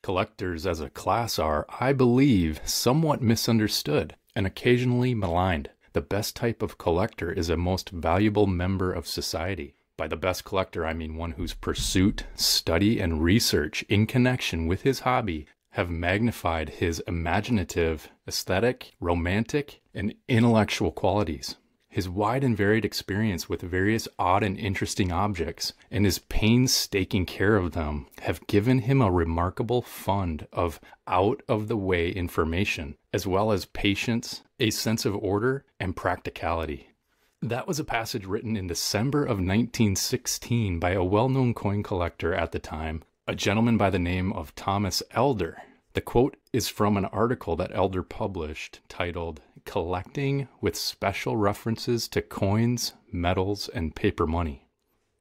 Collectors as a class are, I believe, somewhat misunderstood and occasionally maligned. The best type of collector is a most valuable member of society. By the best collector, I mean one whose pursuit, study, and research in connection with his hobby have magnified his imaginative, aesthetic, romantic, and intellectual qualities. His wide and varied experience with various odd and interesting objects and his painstaking care of them have given him a remarkable fund of out-of-the-way information, as well as patience, a sense of order, and practicality. That was a passage written in December of 1916 by a well-known coin collector at the time, a gentleman by the name of Thomas Elder. The quote is from an article that Elder published titled, "Collecting with Special References to Coins, Metals, and Paper Money."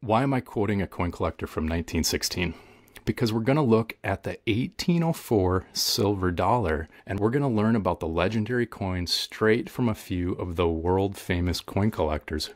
Why am I quoting a coin collector from 1916? Because we're going to look at the 1804 silver dollar, and we're going to learn about the legendary coin straight from a few of the world-famous coin collectors.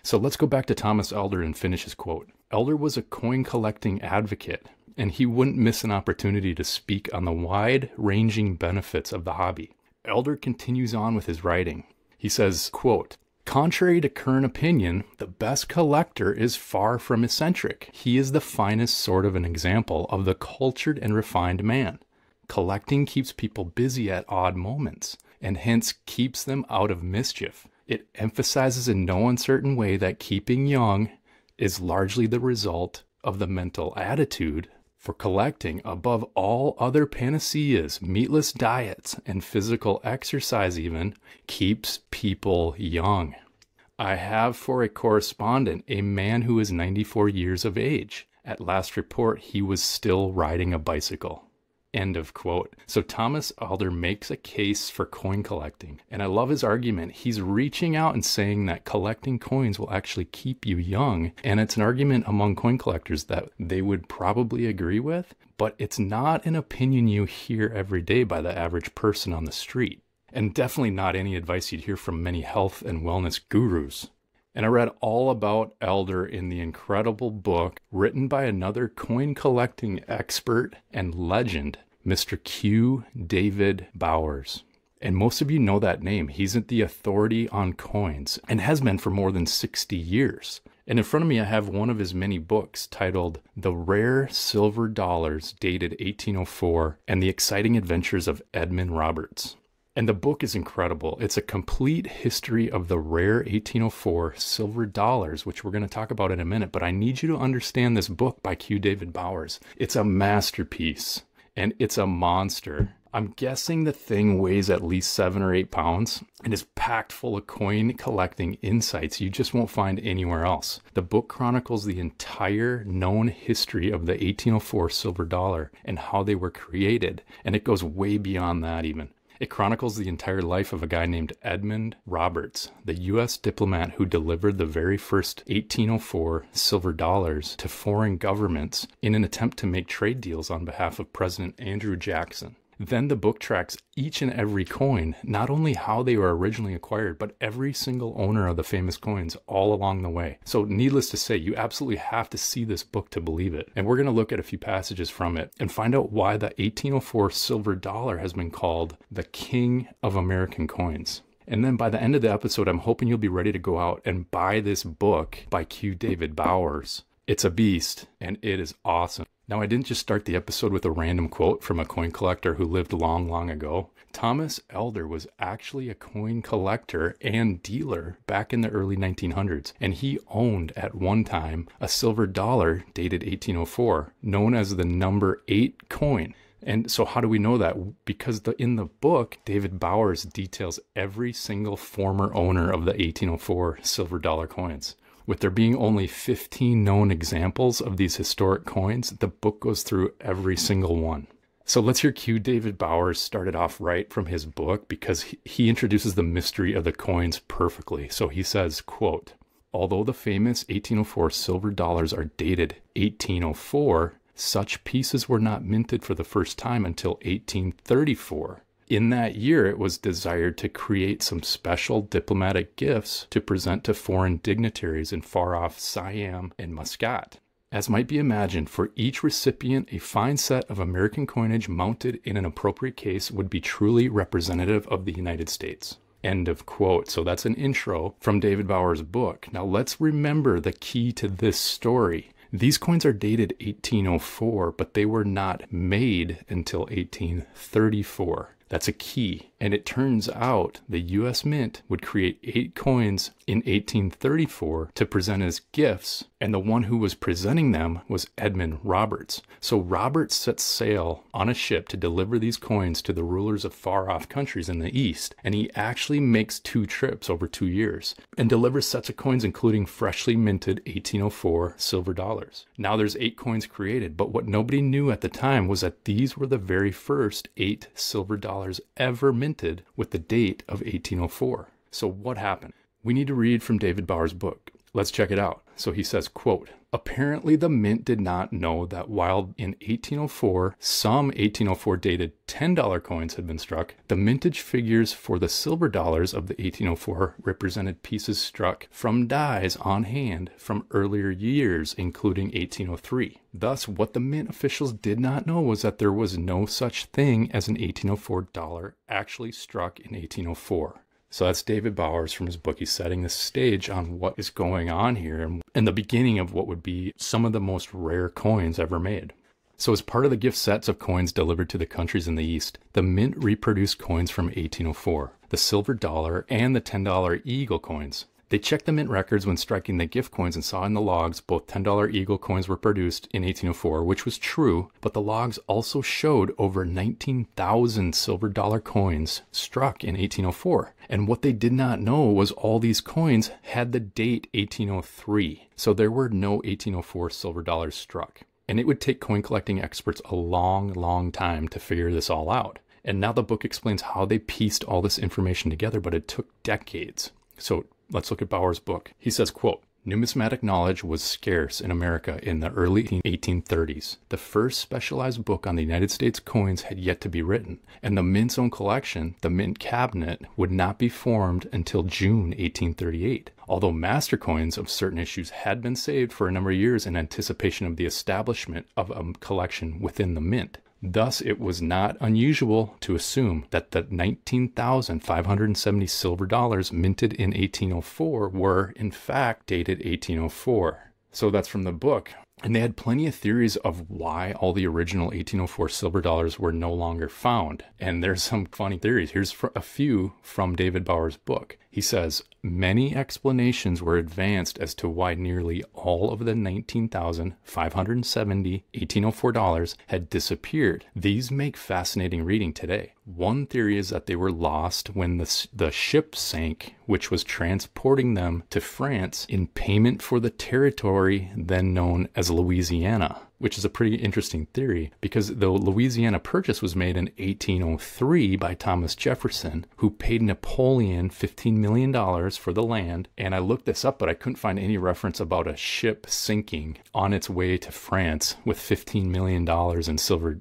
So let's go back to Thomas Elder and finish his quote. Elder was a coin collecting advocate, and he wouldn't miss an opportunity to speak on the wide-ranging benefits of the hobby. Elder continues on with his writing. He says, quote, "Contrary to current opinion, the best collector is far from eccentric. He is the finest sort of an example of the cultured and refined man. Collecting keeps people busy at odd moments, and hence keeps them out of mischief. It emphasizes in no uncertain way that keeping young is largely the result of the mental attitude for collecting. Above all other panaceas, meatless diets, and physical exercise even, keeps people young. I have for a correspondent a man who is 94 years of age. At last report, he was still riding a bicycle." End of quote. So Thomas Elder makes a case for coin collecting, and I love his argument. He's reaching out and saying that collecting coins will actually keep you young, and it's an argument among coin collectors that they would probably agree with, but it's not an opinion you hear every day by the average person on the street, and definitely not any advice you'd hear from many health and wellness gurus. And I read all about Elder in the incredible book written by another coin collecting expert and legend, Mr. Q. David Bowers. And most of you know that name. He's the authority on coins and has been for more than 60 years. And in front of me, I have one of his many books titled The Rare Silver Dollars, dated 1804, and the Exciting Adventures of Edmund Roberts. And the book is incredible. It's a complete history of the rare 1804 silver dollars, which we're going to talk about in a minute. But I need you to understand this book by Q. David Bowers. It's a masterpiece, and it's a monster. I'm guessing the thing weighs at least 7 or 8 pounds and is packed full of coin collecting insights you just won't find anywhere else. The book chronicles the entire known history of the 1804 silver dollar and how they were created, and it goes way beyond that even. It chronicles the entire life of a guy named Edmund Roberts, the U.S. diplomat who delivered the very first 1804 silver dollars to foreign governments in an attempt to make trade deals on behalf of President Andrew Jackson. Then the book tracks each and every coin, not only how they were originally acquired, but every single owner of the famous coins all along the way. So needless to say, you absolutely have to see this book to believe it. And we're going to look at a few passages from it and find out why the 1804 silver dollar has been called the king of American coins. And then by the end of the episode, I'm hoping you'll be ready to go out and buy this book by Q. David Bowers. It's a beast, and it is awesome. Now, I didn't just start the episode with a random quote from a coin collector who lived long, long ago. Thomas Elder was actually a coin collector and dealer back in the early 1900s, and he owned at one time a silver dollar dated 1804, known as the number 8 coin. And so how do we know that? Because in the book, David Bowers details every single former owner of the 1804 silver dollar coins. With there being only 15 known examples of these historic coins, the book goes through every single one. So let's hear Q. David Bowers started off right from his book, because he introduces the mystery of the coins perfectly. So he says, quote, "Although the famous 1804 silver dollars are dated 1804, such pieces were not minted for the first time until 1834. In that year, it was desired to create some special diplomatic gifts to present to foreign dignitaries in far-off Siam and Muscat. As might be imagined, for each recipient, a fine set of American coinage mounted in an appropriate case would be truly representative of the United States. End of quote. So that's an intro from David Bauer's book. Now let's remember the key to this story. These coins are dated 1804, but they were not made until 1834. That's a key. And it turns out the U.S. Mint would create 8 coins in 1834 to present as gifts, and the one who was presenting them was Edmund Roberts. So Roberts sets sail on a ship to deliver these coins to the rulers of far-off countries in the East, and he actually makes 2 trips over 2 years and delivers sets of coins including freshly minted 1804 silver dollars. Now there's 8 coins created, but what nobody knew at the time was that these were the very first 8 silver dollars ever minted with the date of 1804. So what happened? We need to read from David Bauer's book. Let's check it out. So he says, quote, apparently the mint did not know that while in 1804, some 1804 dated $10 coins had been struck, the mintage figures for the silver dollars of the 1804 represented pieces struck from dies on hand from earlier years, including 1803. Thus, what the mint officials did not know was that there was no such thing as an 1804 dollar actually struck in 1804. So that's David Bauer's from his book. He's setting the stage on what is going on here and the beginning of what would be some of the most rare coins ever made. So as part of the gift sets of coins delivered to the countries in the East, the mint reproduced coins from 1804, the silver dollar and the $10 eagle coins. They checked the mint records when striking the gift coins and saw in the logs both $10 eagle coins were produced in 1804, which was true, but the logs also showed over 19,000 silver dollar coins struck in 1804. And what they did not know was all these coins had the date 1803, so there were no 1804 silver dollars struck. And it would take coin collecting experts a long time to figure this all out. And now the book explains how they pieced all this information together, but it took decades. So let's look at Bauer's book. He says, quote, numismatic knowledge was scarce in America in the early 1830s. The first specialized book on the United States coins had yet to be written, and the Mint's own collection, the Mint Cabinet, would not be formed until June 1838. Although master coins of certain issues had been saved for a number of years in anticipation of the establishment of a collection within the Mint. Thus, it was not unusual to assume that the 19,570 silver dollars minted in 1804 were, in fact, dated 1804. So that's from the book. And they had plenty of theories of why all the original 1804 silver dollars were no longer found. And there's some funny theories. Here's a few from David Bauer's book. He says, many explanations were advanced as to why nearly all of the 19,570 1804 dollars had disappeared. These make fascinating reading today. One theory is that they were lost when the ship sank, which was transporting them to France in payment for the territory then known as Louisiana, which is a pretty interesting theory because the Louisiana Purchase was made in 1803 by Thomas Jefferson, who paid Napoleon $15 million for the land. And I looked this up, but I couldn't find any reference about a ship sinking on its way to France with $15 million in silver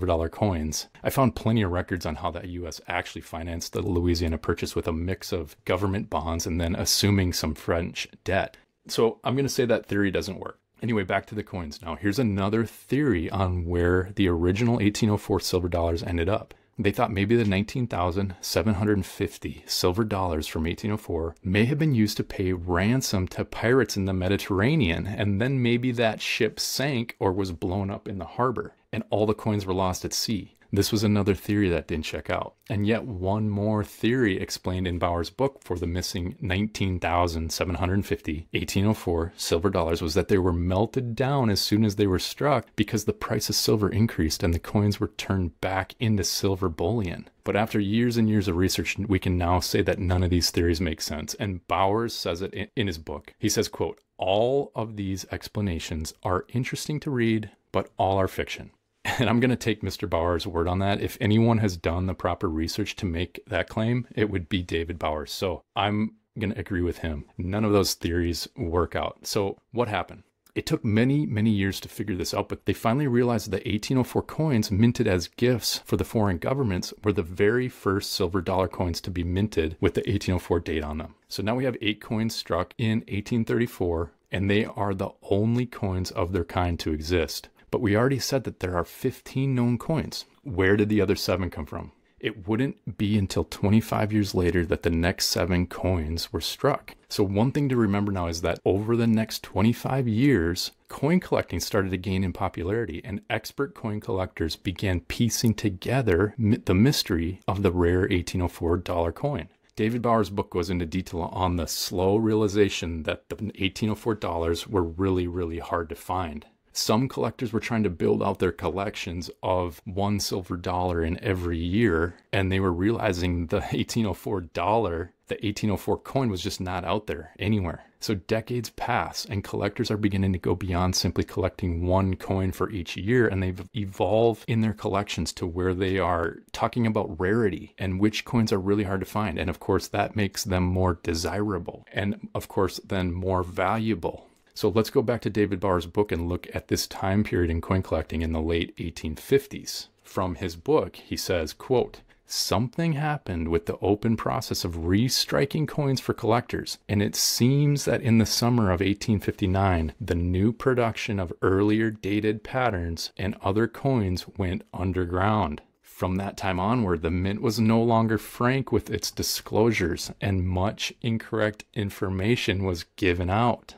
dollar coins. I found plenty of records on how the U.S. actually financed the Louisiana Purchase with a mix of government bonds and then assuming some French debt. So I'm going to say that theory doesn't work. Anyway, back to the coins. Now, here's another theory on where the original 1804 silver dollars ended up. They thought maybe the 19,750 silver dollars from 1804 may have been used to pay ransom to pirates in the Mediterranean, and then maybe that ship sank or was blown up in the harbor, and all the coins were lost at sea. This was another theory that didn't check out. And yet one more theory explained in Bauer's book for the missing 19,750 1804 silver dollars was that they were melted down as soon as they were struck because the price of silver increased and the coins were turned back into silver bullion. But after years and years of research, we can now say that none of these theories make sense. And Bauer says it in his book. He says, quote, all of these explanations are interesting to read, but all are fiction. And I'm going to take Mr. Bauer's word on that. If anyone has done the proper research to make that claim, it would be David Bauer. So I'm going to agree with him. None of those theories work out. So what happened? It took many years to figure this out, but they finally realized that the 1804 coins minted as gifts for the foreign governments were the very first silver dollar coins to be minted with the 1804 date on them. So now we have 8 coins struck in 1834 and they are the only coins of their kind to exist. But we already said that there are 15 known coins. Where did the other 7 come from? It wouldn't be until 25 years later that the next 7 coins were struck. So one thing to remember now is that over the next 25 years, coin collecting started to gain in popularity, and expert coin collectors began piecing together the mystery of the rare 1804 dollar coin. David Bauer's book goes into detail on the slow realization that the 1804 dollars were really, really hard to find. Some collectors were trying to build out their collections of one silver dollar in every year, and they were realizing the 1804 dollar, the 1804 coin, was just not out there anywhere. So decades pass, and collectors are beginning to go beyond simply collecting one coin for each year, and they've evolved in their collections to where they are talking about rarity and which coins are really hard to find. And of course, that makes them more desirable, and of course, then more valuable. So let's go back to David Bauer's book and look at this time period in coin collecting in the late 1850s. From his book, he says, quote, "Something happened with the open process of restriking coins for collectors, and it seems that in the summer of 1859, the new production of earlier dated patterns and other coins went underground. From that time onward, the mint was no longer frank with its disclosures, and much incorrect information was given out."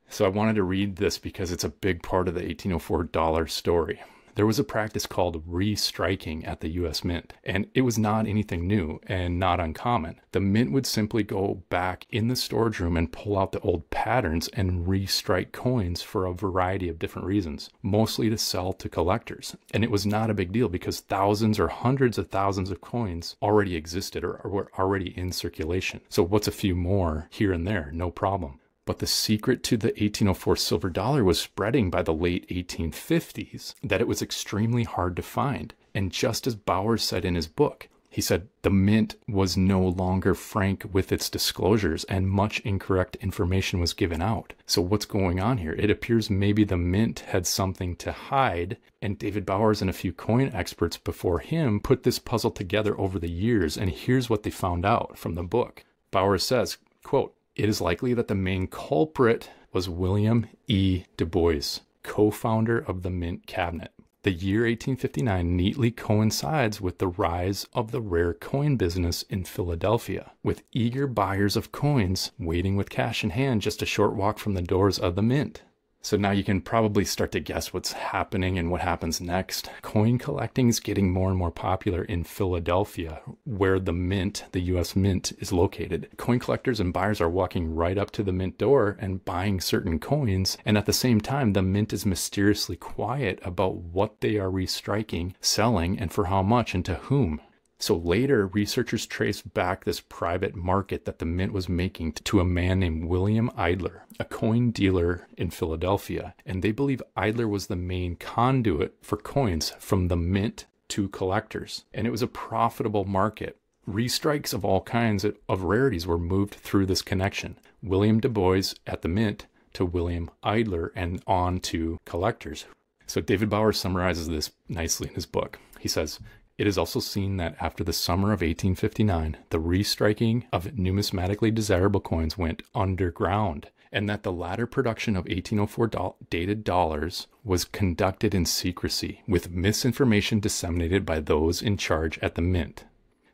So I wanted to read this because it's a big part of the 1804 dollar story. There was a practice called restriking at the U.S. Mint, and it was not anything new and not uncommon. The mint would simply go back in the storage room and pull out the old patterns and restrike coins for a variety of different reasons, mostly to sell to collectors. And it was not a big deal because thousands or hundreds of thousands of coins already existed or were already in circulation. So what's a few more here and there? No problem. But the secret to the 1804 silver dollar was spreading by the late 1850s, that it was extremely hard to find. And just as Bauer said in his book, he said the mint was no longer frank with its disclosures and much incorrect information was given out. So what's going on here? It appears maybe the mint had something to hide, and David Bauer's and a few coin experts before him put this puzzle together over the years, and here's what they found out from the book. Bauer says, quote, "It is likely that the main culprit was William E. Du Bois, co-founder of the Mint Cabinet. The year 1859 neatly coincides with the rise of the rare coin business in Philadelphia, with eager buyers of coins waiting with cash in hand just a short walk from the doors of the mint." So now you can probably start to guess what's happening and what happens next. Coin collecting is getting more and more popular in Philadelphia, where the mint, the U.S. Mint, is located. Coin collectors and buyers are walking right up to the mint door and buying certain coins, and at the same time, the mint is mysteriously quiet about what they are restriking, selling, and for how much and to whom. So later, researchers traced back this private market that the mint was making to a man named William Idler, a coin dealer in Philadelphia. And they believe Idler was the main conduit for coins from the mint to collectors. And it was a profitable market. Restrikes of all kinds of rarities were moved through this connection. William Du Bois at the mint to William Idler and on to collectors. So David Bauer summarizes this nicely in his book. He says, "It is also seen that after the summer of 1859, the restriking of numismatically desirable coins went underground, and that the latter production of 1804 dated dollars was conducted in secrecy, with misinformation disseminated by those in charge at the mint."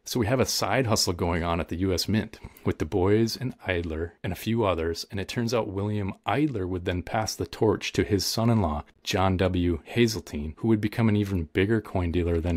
So we have a side hustle going on at the U.S. Mint with Du Bois and Idler and a few others, and it turns out William Idler would then pass the torch to his son-in-law, John W. Hazeltine, who would become an even bigger coin dealer than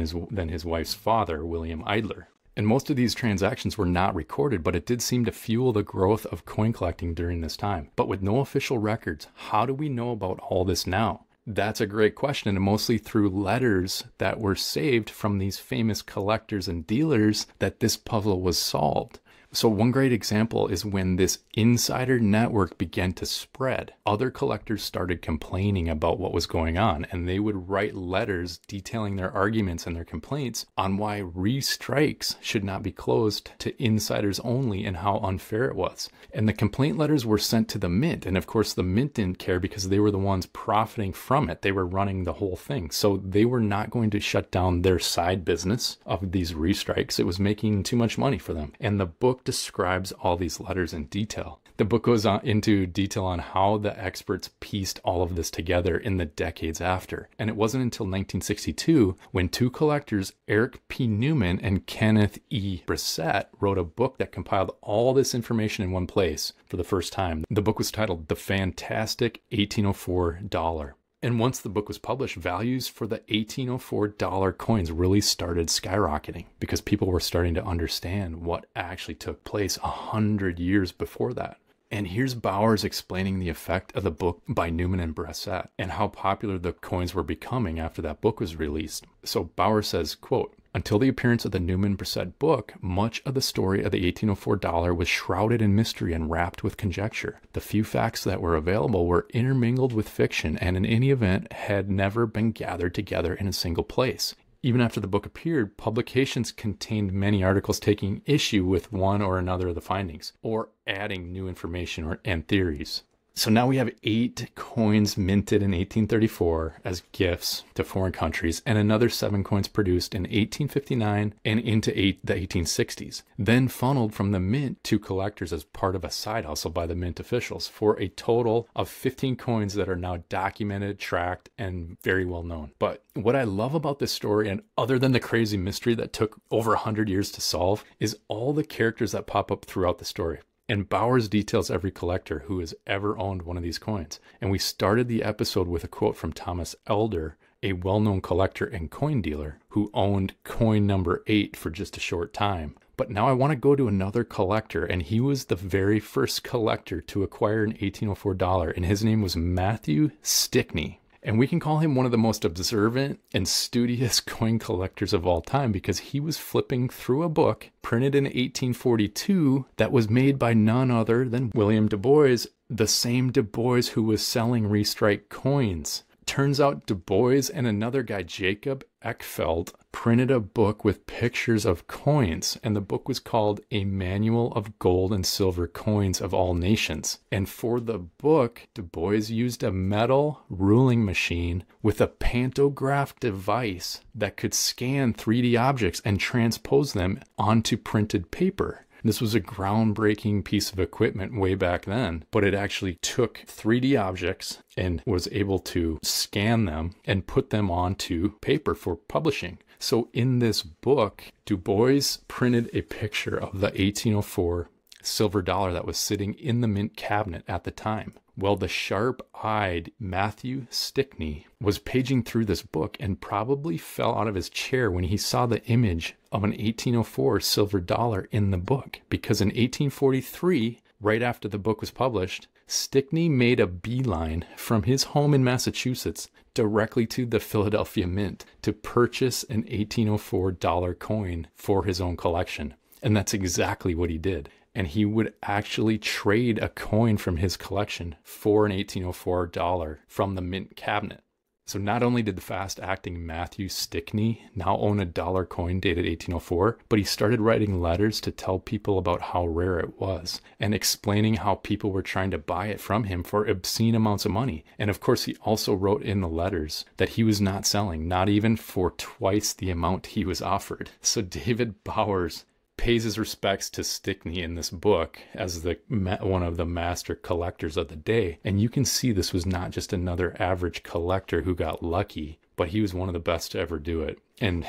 his wife's father, William Idler. And most of these transactions were not recorded, but it did seem to fuel the growth of coin collecting during this time. But with no official records, how do we know about all this now? That's a great question, and mostly through letters that were saved from these famous collectors and dealers that this puzzle was solved. So one great example is when this insider network began to spread. Other collectors started complaining about what was going on, and they would write letters detailing their arguments and their complaints on why restrikes should not be closed to insiders only and how unfair it was. And the complaint letters were sent to the mint, and of course the mint didn't care because they were the ones profiting from it. They were running the whole thing. So they were not going to shut down their side business of these restrikes. It was making too much money for them. And the book describes all these letters in detail. The book goes on into detail on how the experts pieced all of this together in the decades after. And it wasn't until 1962 when two collectors, Eric P. Newman and Kenneth E. Brissett, wrote a book that compiled all this information in one place for the first time. The book was titled The Fantastic 1804 Dollar. And once the book was published, values for the 1804 dollar coins really started skyrocketing because people were starting to understand what actually took place 100 years before that. And here's Bowers explaining the effect of the book by Newman and Brissett and how popular the coins were becoming after that book was released. So Bowers says, quote, "Until the appearance of the Newman-Brissett book, much of the story of the 1804 dollar was shrouded in mystery and wrapped with conjecture. The few facts that were available were intermingled with fiction and in any event had never been gathered together in a single place. Even after the book appeared, publications contained many articles taking issue with one or another of the findings, or adding new information and theories." So now we have 8 coins minted in 1834 as gifts to foreign countries, and another 7 coins produced in 1859 and into the 1860s, then funneled from the mint to collectors as part of a side hustle by the mint officials, for a total of 15 coins that are now documented, tracked, and very well known. But what I love about this story, and other than the crazy mystery that took over 100 years to solve, is all the characters that pop up throughout the story. And Bowers details every collector who has ever owned one of these coins. And we started the episode with a quote from Thomas Elder, a well-known collector and coin dealer who owned coin number 8 for just a short time. But now I want to go to another collector, and he was the very first collector to acquire an 1804 dollar, and his name was Matthew Stickney. And we can call him one of the most observant and studious coin collectors of all time because he was flipping through a book printed in 1842 that was made by none other than William Du Bois, the same Du Bois who was selling restrike coins. Turns out Du Bois and another guy, Jacob Eckfeld, printed a book with pictures of coins, and the book was called A Manual of Gold and Silver Coins of All Nations. And for the book, Du Bois used a metal ruling machine with a pantograph device that could scan 3D objects and transpose them onto printed paper. This was a groundbreaking piece of equipment way back then, but it actually took 3D objects and was able to scan them and put them onto paper for publishing. So in this book, Du Bois printed a picture of the 1804 silver dollar that was sitting in the mint cabinet at the time. Well, the sharp-eyed Matthew Stickney was paging through this book and probably fell out of his chair when he saw the image of an 1804 silver dollar in the book, because in 1843, right after the book was published, Stickney made a beeline from his home in Massachusetts directly to the Philadelphia Mint to purchase an 1804 dollar coin for his own collection. And that's exactly what he did. And he would actually trade a coin from his collection for an 1804 dollar from the mint cabinet. So not only did the fast-acting Matthew Stickney now own a dollar coin dated 1804, but he started writing letters to tell people about how rare it was and explaining how people were trying to buy it from him for obscene amounts of money. And of course, he also wrote in the letters that he was not selling, not even for twice the amount he was offered. So David Bowers pays his respects to Stickney in this book as one of the master collectors of the day. And you can see this was not just another average collector who got lucky, but he was one of the best to ever do it. And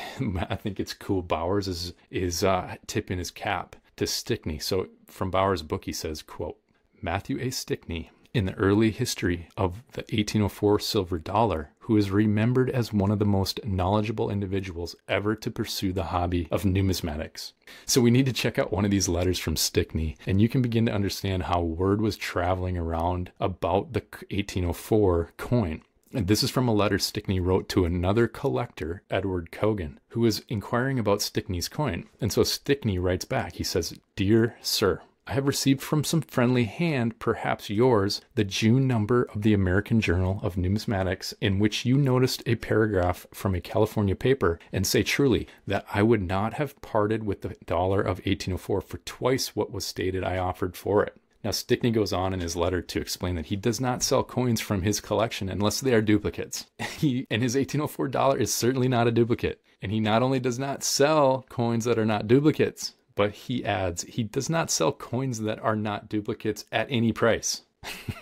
I think it's cool. Bowers is tipping his cap to Stickney. So from Bowers' book, he says, quote, "Matthew A. Stickney, in the early history of the 1804 silver dollar, who is remembered as one of the most knowledgeable individuals ever to pursue the hobby of numismatics." So we need to check out one of these letters from Stickney, and you can begin to understand how word was traveling around about the 1804 coin. And this is from a letter Stickney wrote to another collector, Edward Cogan, who was inquiring about Stickney's coin. And so Stickney writes back, he says, "Dear Sir, I have received from some friendly hand, perhaps yours, the June number of the American Journal of Numismatics, in which you noticed a paragraph from a California paper, and say truly that I would not have parted with the dollar of 1804 for twice what was stated I offered for it." Now, Stickney goes on in his letter to explain that he does not sell coins from his collection unless they are duplicates. And his 1804 dollar is certainly not a duplicate. And he not only does not sell coins that are not duplicates, But he adds, he does not sell coins that are not duplicates at any price.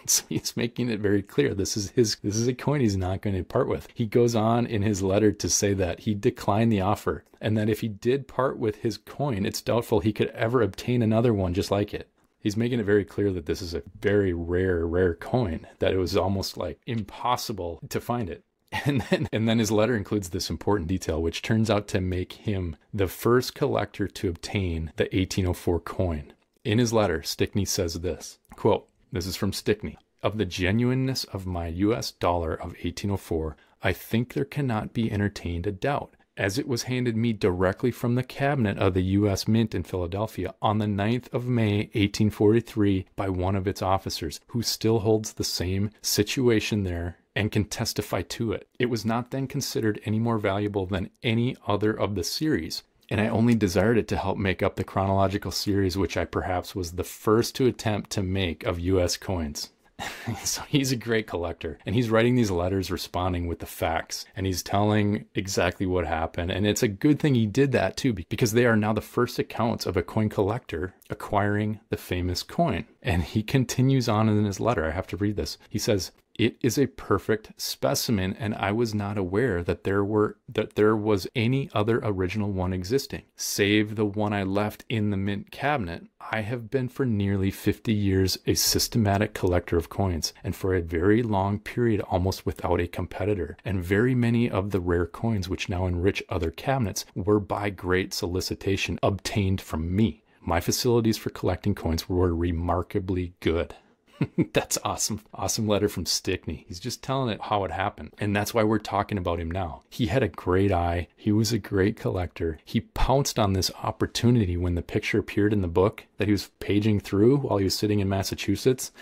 So he's making it very clear this is a coin he's not going to part with. He goes on in his letter to say that he declined the offer, and that if he did part with his coin, it's doubtful he could ever obtain another one just like it. He's making it very clear that this is a very rare coin, that it was almost like impossible to find it. And then his letter includes this important detail, which turns out to make him the first collector to obtain the 1804 coin. In his letter, Stickney says this, quote, this is from Stickney. Of the genuineness of my US dollar of 1804, I think there cannot be entertained a doubt, as it was handed me directly from the cabinet of the U.S. Mint in Philadelphia on the 9th of May, 1843, by one of its officers, who still holds the same situation there and can testify to it. It was not then considered any more valuable than any other of the series, and I only desired it to help make up the chronological series which I perhaps was the first to attempt to make of U.S. coins. So he's a great collector, and he's writing these letters responding with the facts, and he's telling exactly what happened. And it's a good thing he did that too, because they are now the first accounts of a coin collector acquiring the famous coin. And he continues on in his letter. I have to read this. He says, it is a perfect specimen, and I was not aware that there was any other original one existing, save the one I left in the mint cabinet. I have been for nearly 50 years a systematic collector of coins, and for a very long period almost without a competitor, and very many of the rare coins which now enrich other cabinets were by great solicitation obtained from me. My facilities for collecting coins were remarkably good. That's awesome. Awesome letter from Stickney. He's just telling it how it happened. And that's why we're talking about him now. He had a great eye. He was a great collector. He pounced on this opportunity when the picture appeared in the book that he was paging through while he was sitting in Massachusetts.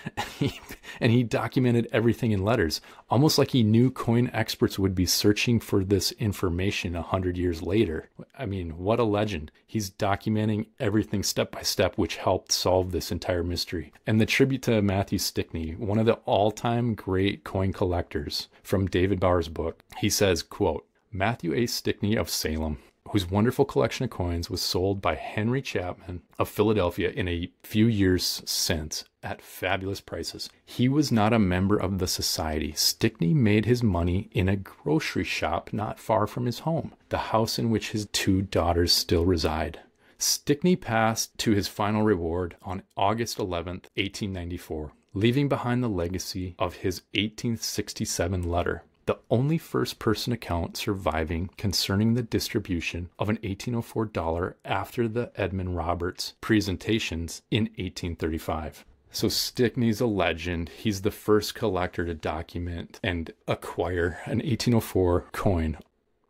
And he documented everything in letters, almost like he knew coin experts would be searching for this information 100 years later. I mean, what a legend. He's documenting everything step by step, which helped solve this entire mystery. And the tribute to Matthew Stickney, one of the all-time great coin collectors, from David Bauer's book, he says, quote, Matthew A. Stickney of Salem, whose wonderful collection of coins was sold by Henry Chapman of Philadelphia in a few years since at fabulous prices. He was not a member of the society. Stickney made his money in a grocery shop not far from his home, the house in which his two daughters still reside. Stickney passed to his final reward on August 11th, 1894, leaving behind the legacy of his 1867 letter, the only first-person account surviving concerning the distribution of an 1804 dollar after the Edmund Roberts presentations in 1835. So Stickney's a legend. He's the first collector to document and acquire an 1804 coin.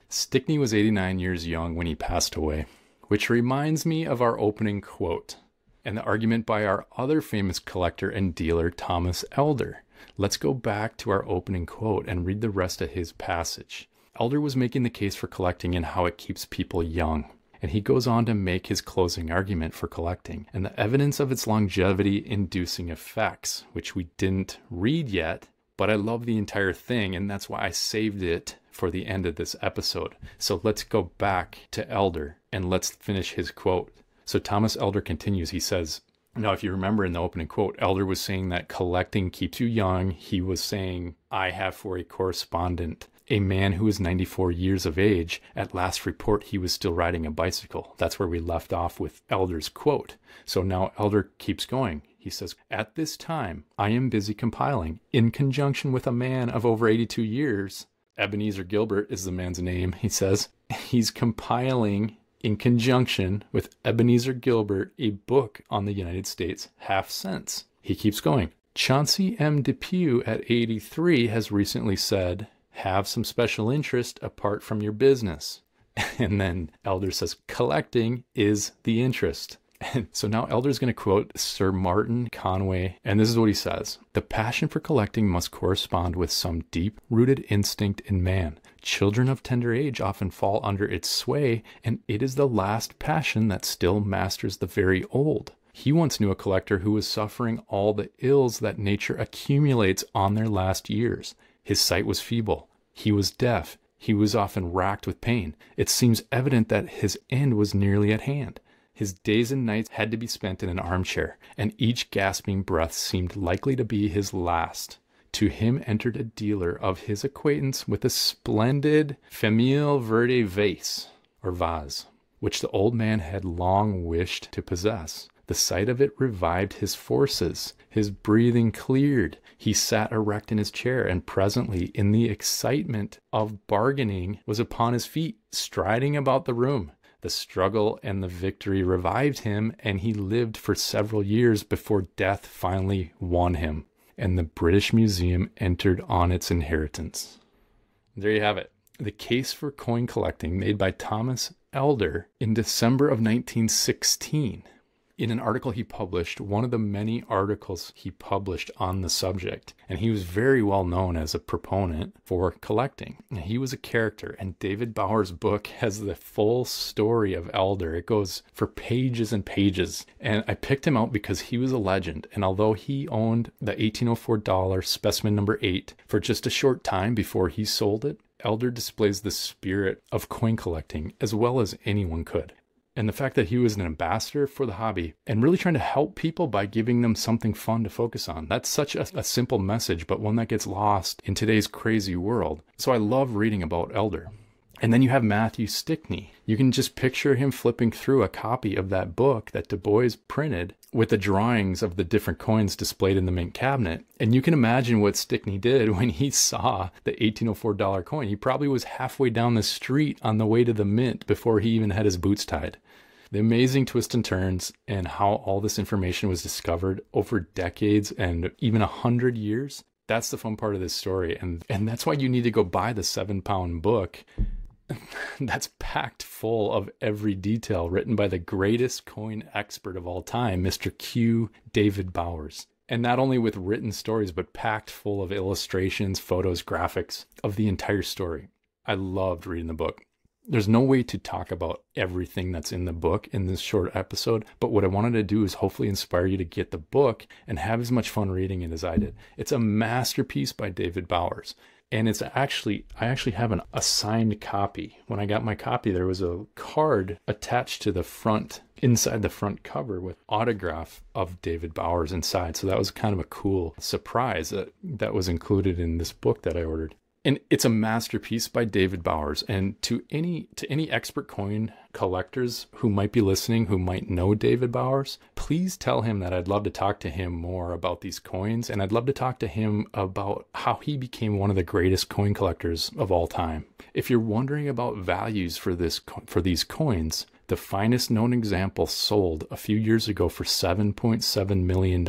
Stickney was 89 years young when he passed away, which reminds me of our opening quote and the argument by our other famous collector and dealer, Thomas Elder. Let's go back to our opening quote and read the rest of his passage. Elder was making the case for collecting and how it keeps people young. And he goes on to make his closing argument for collecting and the evidence of its longevity-inducing effects, which we didn't read yet, but I love the entire thing, and that's why I saved it for the end of this episode. So let's go back to Elder and let's finish his quote. So Thomas Elder continues, he says, now, if you remember in the opening quote, Elder was saying that collecting keeps you young. He was saying, I have for a correspondent a man who is 94 years of age. At last report, he was still riding a bicycle. That's where we left off with Elder's quote. So now Elder keeps going. He says, at this time, I am busy compiling, in conjunction with a man of over 82 years. Ebenezer Gilbert is the man's name, he says. He's compiling, in conjunction with Ebenezer Gilbert, a book on the United States half-cents. He keeps going. Chauncey M. Depew at 83 has recently said, have some special interest apart from your business. And then Elder says, collecting is the interest. And so now Elder's going to quote Sir Martin Conway, and this is what he says. The passion for collecting must correspond with some deep-rooted instinct in man. Children of tender age often fall under its sway, and it is the last passion that still masters the very old. He once knew a collector who was suffering all the ills that nature accumulates on their last years. His sight was feeble. He was deaf. He was often racked with pain. It seems evident that his end was nearly at hand. His days and nights had to be spent in an armchair, and each gasping breath seemed likely to be his last. To him entered a dealer of his acquaintance with a splendid Famille Verde vase, or vase, which the old man had long wished to possess. The sight of it revived his forces. His breathing cleared. He sat erect in his chair, and presently, in the excitement of bargaining, was upon his feet, striding about the room. The struggle and the victory revived him, and he lived for several years before death finally won him, and the British Museum entered on its inheritance. There you have it. The Case for Coin Collecting, made by Thomas Elder in December of 1916. In an article he published, one of the many articles he published on the subject, and he was very well known as a proponent for collecting. He was a character, and David Bauer's book has the full story of Elder. It goes for pages and pages, and I picked him out because he was a legend, and although he owned the $1804 specimen number 8 for just a short time before he sold it, Elder displays the spirit of coin collecting as well as anyone could. And the fact that he was an ambassador for the hobby and really trying to help people by giving them something fun to focus on. That's such a simple message, but one that gets lost in today's crazy world. So I love reading about Elder. And then you have Matthew Stickney. You can just picture him flipping through a copy of that book that Du Bois printed with the drawings of the different coins displayed in the mint cabinet. And you can imagine what Stickney did when he saw the $1804 coin. He probably was halfway down the street on the way to the mint before he even had his boots tied. The amazing twists and turns and how all this information was discovered over decades and even 100 years. That's the fun part of this story. And that's why you need to go buy the 7-pound book that's packed full of every detail, written by the greatest coin expert of all time, Mr. Q. David Bowers. And not only with written stories, but packed full of illustrations, photos, graphics of the entire story. I loved reading the book. There's no way to talk about everything that's in the book in this short episode, but what I wanted to do is hopefully inspire you to get the book and have as much fun reading it as I did. It's a masterpiece by David Bowers. And I actually have a signed copy. When I got my copy, there was a card attached to the front, inside the front cover, with autograph of David Bowers inside. So that was kind of a cool surprise that was included in this book that I ordered. And it's a masterpiece by David Bowers. And to any expert coin collectors who might be listening, who might know David Bowers, please tell him that I'd love to talk to him more about these coins. And I'd love to talk to him about how he became one of the greatest coin collectors of all time. If you're wondering about values for these coins, the finest known example sold a few years ago for $7.7 million,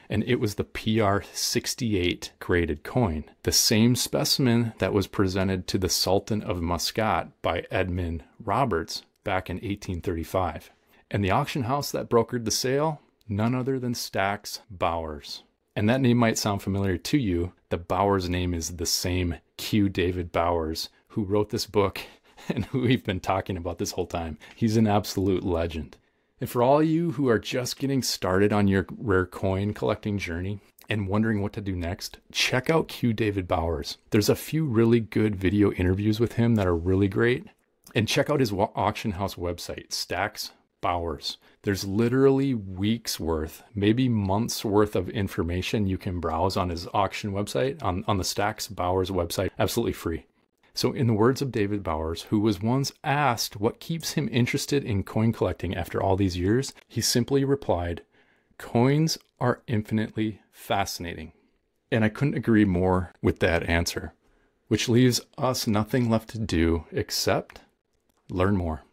and it was the PR68 graded coin, the same specimen that was presented to the Sultan of Muscat by Edmund Roberts back in 1835. And the auction house that brokered the sale, none other than Stack's Bowers. And that name might sound familiar to you. The Bowers name is the same Q. David Bowers who wrote this book and who we've been talking about this whole time. He's an absolute legend. And for all you who are just getting started on your rare coin collecting journey and wondering what to do next, check out Q. David Bowers. There's a few really good video interviews with him that are really great. And check out his auction house website, Stack's Bowers. There's literally weeks worth, maybe months worth of information you can browse on his auction website, on the Stack's Bowers website, absolutely free. So in the words of David Bowers, who was once asked what keeps him interested in coin collecting after all these years, he simply replied, "Coins are infinitely fascinating." And I couldn't agree more with that answer, which leaves us nothing left to do except learn more.